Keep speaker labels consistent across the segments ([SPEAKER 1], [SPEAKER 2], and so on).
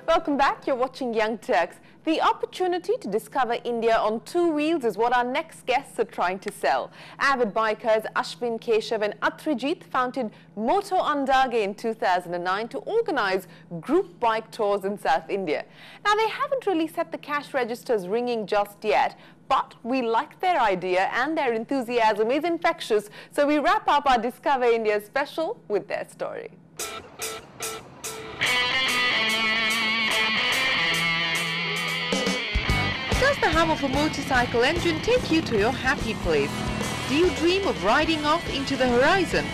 [SPEAKER 1] Welcome back. You're watching Young Turks. The opportunity to discover India on two wheels is what our next guests are trying to sell. Avid bikers Ashwin, Keshav and Atrajit founded Moto N'Dege in 2009 to organize group bike tours in South India. Now, they haven't really set the cash registers ringing just yet, but we like their idea and their enthusiasm is infectious. So we wrap up our Discover India special with their story. Does the hum of a motorcycle engine take you to your happy place? Do you dream of riding off into the horizon?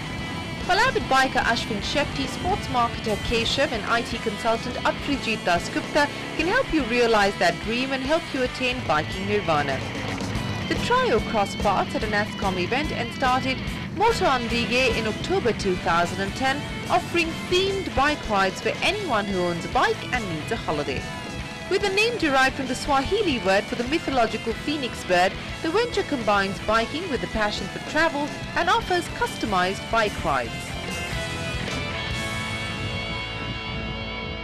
[SPEAKER 1] Well, Avid-biker Ashwin Shetty, sports marketer Keshav and IT consultant Atrajit Dasgupta can help you realize that dream and help you attain biking nirvana. The trio crossed paths at a Nasscom event and started Moto N'Dege in October 2010, offering themed bike rides for anyone who owns a bike and needs a holiday. With a name derived from the Swahili word for the mythological phoenix bird, the venture combines biking with a passion for travel and offers customized bike rides.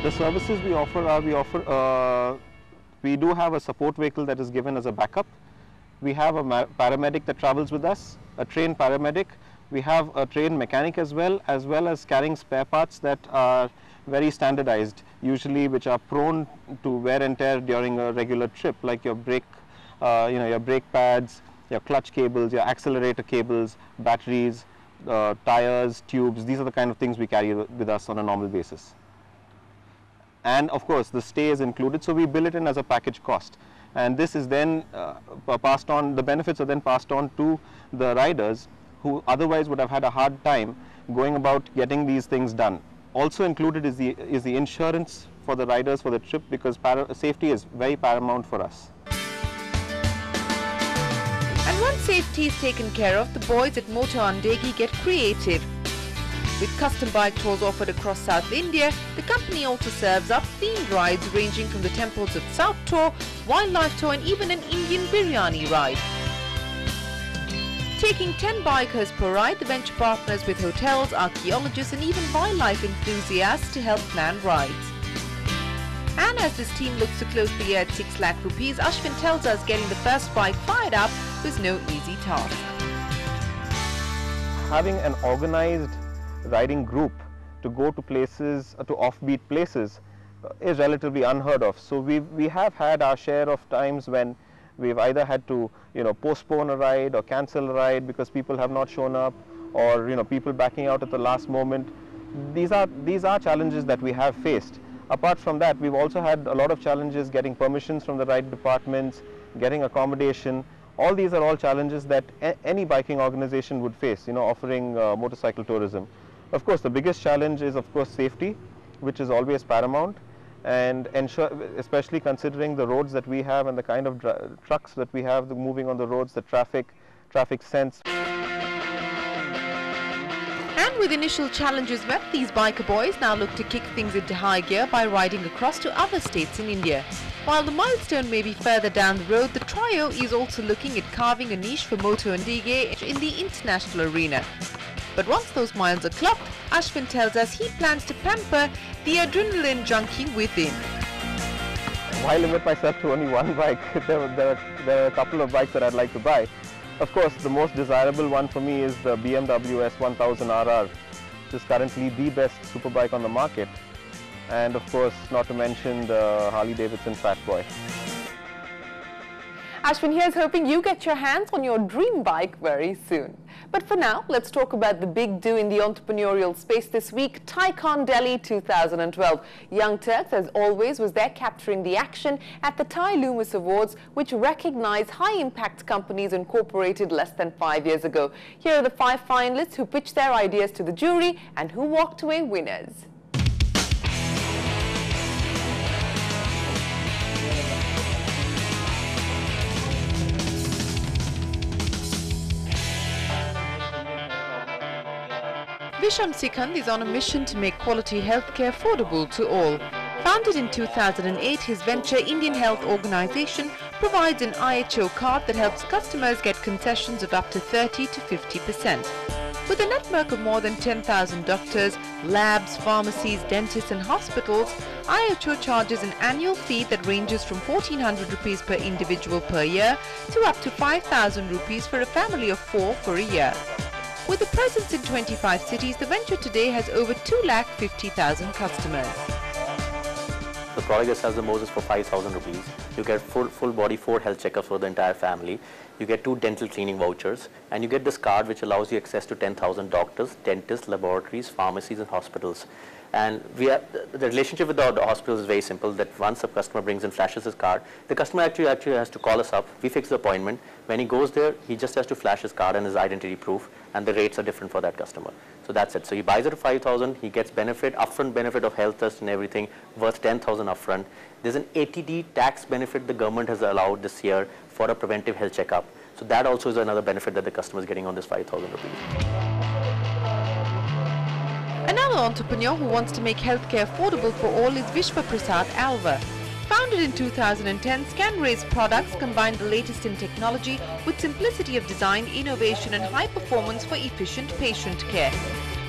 [SPEAKER 2] The services we offer are, we do have a support vehicle that is given as a backup. We have a paramedic that travels with us, a trained paramedic. We have a trained mechanic as well as carrying spare parts that are very standardized, usually which are prone to wear and tear during a regular trip, like your brake, your brake pads, your clutch cables, your accelerator cables, batteries, tires, tubes. These are the kind of things we carry with us on a normal basis. And of course, the stay is included, so we bill it in as a package cost. And this is then passed on, the benefits are then passed on to the riders who otherwise would have had a hard time going about getting these things done. Also included is the insurance for the riders for the trip, because safety is very paramount for us.
[SPEAKER 1] And once safety is taken care of, the boys at Moto N'Dege get creative. With custom bike tours offered across South India, the company also serves up themed rides ranging from the temples of South Tour, wildlife tour and even an Indian biryani ride. Taking 10 bikers per ride, the venture partners with hotels, archaeologists and even wildlife enthusiasts to help plan rides. And as this team looks to close the year at 6 lakh rupees, Ashwin tells us getting the first bike fired up was no easy task.
[SPEAKER 2] Having an organized riding group to go to places, to offbeat places, is relatively unheard of. So we have had our share of times when we've either had to, postpone a ride or cancel a ride because people have not shown up, or people backing out at the last moment. These are challenges that we have faced. Apart from that, we've also had a lot of challenges getting permissions from the ride departments, getting accommodation. All these are all challenges that any biking organization would face, offering motorcycle tourism. Of course, the biggest challenge is, of course, safety, which is always paramount. And ensure, especially considering the roads that we have and the kind of trucks that we have moving on the roads, the traffic sense.
[SPEAKER 1] And with initial challenges met, these biker boys now look to kick things into high gear by riding across to other states in India. While the milestone may be further down the road, the trio is also looking at carving a niche for Moto N'Dege in the international arena. But once those miles are clocked, Ashwin tells us he plans to pamper the adrenaline junkie within.
[SPEAKER 2] Why limit myself to only one bike? There are a couple of bikes that I'd like to buy. Of course, the most desirable one for me is the BMW S1000RR, which is currently the best superbike on the market. And of course, not to mention the Harley-Davidson Fat Boy.
[SPEAKER 1] Ashwin here's hoping you get your hands on your dream bike very soon. But for now, let's talk about the big do in the entrepreneurial space this week, TyCon Delhi 2012. Young Turks, as always, was there capturing the action at the Thai Loomis Awards, which recognize high-impact companies incorporated less than 5 years ago. Here are the 5 finalists who pitched their ideas to the jury and who walked away winners. Visham Sikand is on a mission to make quality healthcare affordable to all. Founded in 2008, his venture Indian Health Organization provides an IHO card that helps customers get concessions of up to 30 to 50%. With a network of more than 10,000 doctors, labs, pharmacies, dentists and hospitals, IHO charges an annual fee that ranges from 1,400 rupees per individual per year to up to 5,000 rupees for a family of 4 for a year. With a presence in 25 cities, the venture today has over 250,000 customers.
[SPEAKER 3] The product that sells the most is for 5,000 rupees. You get full body 4 health checkups for the entire family. You get 2 dental cleaning vouchers, and you get this card which allows you access to 10,000 doctors, dentists, laboratories, pharmacies and hospitals. And the relationship with the hospitals is very simple, that once a customer brings in, flashes his card, the customer actually has to call us up, we fix the appointment. When he goes there, he just has to flash his card and his identity proof, and the rates are different for that customer. So that's it. So he buys it at 5,000, he gets upfront benefit of health test and everything, worth 10,000 upfront. There's an 80D tax benefit the government has allowed this year for a preventive health checkup. So that also is another benefit that the customer is getting on this 5,000 rupees.
[SPEAKER 1] Another entrepreneur who wants to make healthcare affordable for all is Vishwa Prasad Alva. Founded in 2010, ScanRay's products combine the latest in technology with simplicity of design, innovation and high performance for efficient patient care.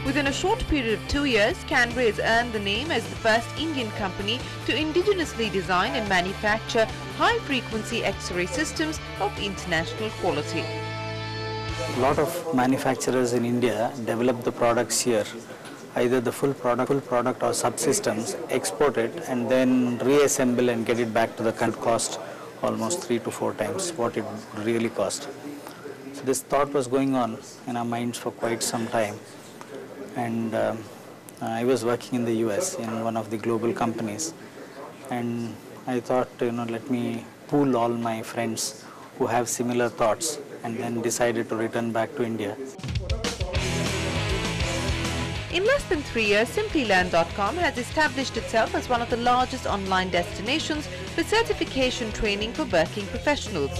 [SPEAKER 1] Within a short period of 2 years, ScanRay has earned the name as the first Indian company to indigenously design and manufacture high-frequency X-ray systems of international quality.
[SPEAKER 4] A lot of manufacturers in India develop the products here, either the full product or subsystems, export it and then reassemble and get it back to the country. Cost almost 3 to 4 times what it really cost. So this thought was going on in our minds for quite some time, and I was working in the US in one of the global companies, and I thought, let me pool all my friends who have similar thoughts, and then decided to return back to India.
[SPEAKER 1] In less than 3 years, Simplylearn.com has established itself as one of the largest online destinations for certification training for working professionals.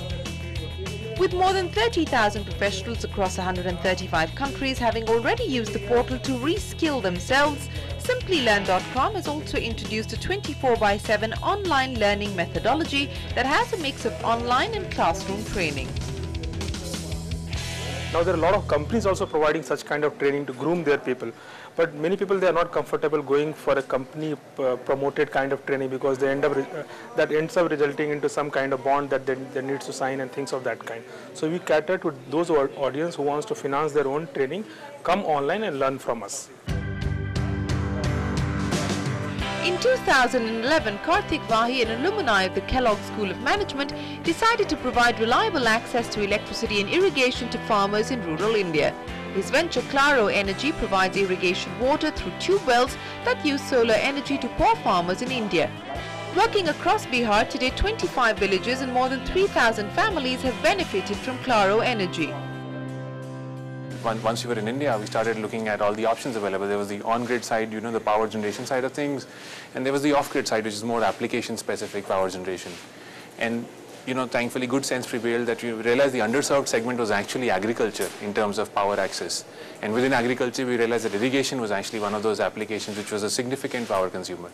[SPEAKER 1] With more than 30,000 professionals across 135 countries having already used the portal to re-skill themselves, Simplylearn.com has also introduced a 24/7 online learning methodology that has a mix of online and classroom training.
[SPEAKER 5] Now there are a lot of companies also providing such kind of training to groom their people, but many people, they are not comfortable going for a company promoted kind of training, because they that ends up resulting into some kind of bond that they need to sign and things of that kind. So we cater to those audience who wants to finance their own training, come online and learn from us.
[SPEAKER 1] In 2011, Karthik Vahi, an alumni of the Kellogg School of Management, decided to provide reliable access to electricity and irrigation to farmers in rural India. His venture Claro Energy provides irrigation water through tube wells that use solar energy to poor farmers in India. Working across Bihar, today 25 villages and more than 3,000 families have benefited from Claro Energy.
[SPEAKER 6] Once we were in India, we started looking at all the options available. There was the on-grid side, the power generation side of things, and there was the off-grid side, which is more application-specific power generation. And thankfully, good sense prevailed that we realized the underserved segment was actually agriculture in terms of power access. And within agriculture, we realized that irrigation was actually one of those applications which was a significant power consumer.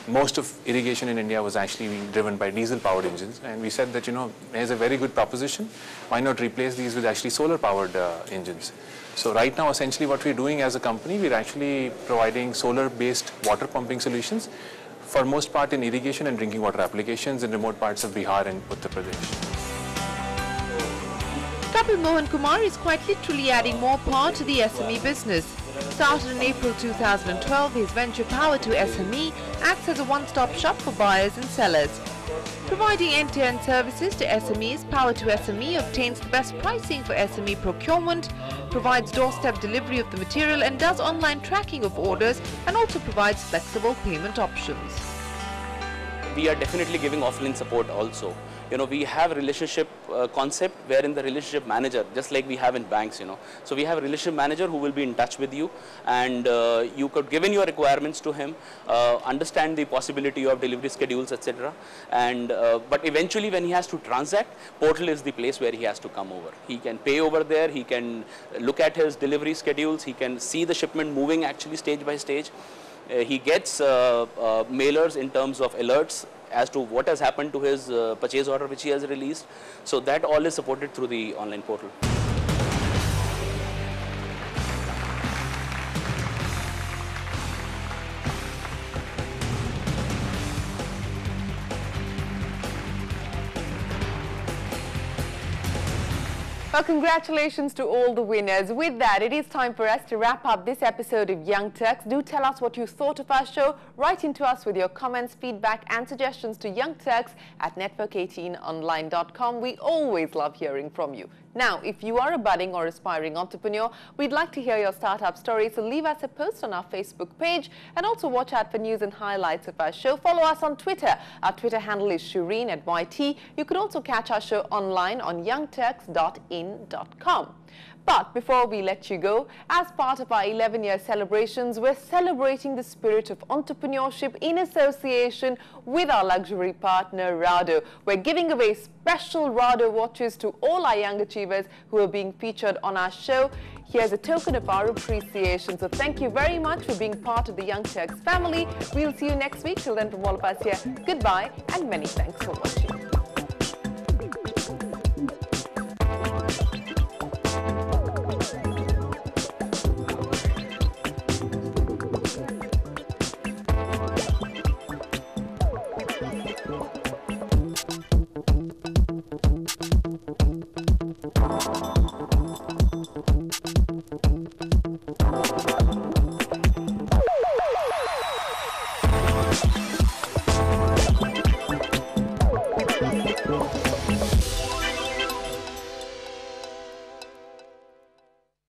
[SPEAKER 6] Most of irrigation in India was actually being driven by diesel-powered engines, and we said that, here's a very good proposition. Why not replace these with actually solar-powered engines? So right now, essentially what we're doing as a company, we're actually providing solar-based water pumping solutions, for most part in irrigation and drinking water applications in remote parts of Bihar and Uttar Pradesh.
[SPEAKER 1] Kapil Mohan Kumar is quite literally adding more power to the SME business. Started in April 2012, his venture Power to SME acts as a one-stop shop for buyers and sellers. Providing end-to-end services to SMEs, Power to SME obtains the best pricing for SME procurement, provides doorstep delivery of the material and does online tracking of orders, and also provides flexible payment options.
[SPEAKER 7] We are definitely giving offline support also. we have a relationship concept wherein the relationship manager, just like we have in banks, So we have a relationship manager who will be in touch with you, and you could give in your requirements to him, understand the possibility of delivery schedules, etc. And but eventually when he has to transact, portal is the place where he has to come over. He can pay over there, he can look at his delivery schedules, he can see the shipment moving actually stage by stage. He gets mailers in terms of alerts as to what has happened to his purchase order which he has released. So that all is supported through the online portal.
[SPEAKER 1] Well, congratulations to all the winners. With that, it is time for us to wrap up this episode of Young Turks. Do tell us what you thought of our show. Write into us with your comments, feedback and suggestions to youngturks@network18online.com. We always love hearing from you. Now, if you are a budding or aspiring entrepreneur, we'd like to hear your startup story, so leave us a post on our Facebook page and also watch out for news and highlights of our show. Follow us on Twitter. Our Twitter handle is Shireen@YT. You could also catch our show online on youngturks.in.com. But before we let you go, as part of our 11-year celebrations, we're celebrating the spirit of entrepreneurship in association with our luxury partner, Rado. We're giving away special Rado watches to all our young achievers who are being featured on our show. Here's a token of our appreciation. So thank you very much for being part of the Young Turks family. We'll see you next week. Till then, from all of us here, goodbye and many thanks for watching.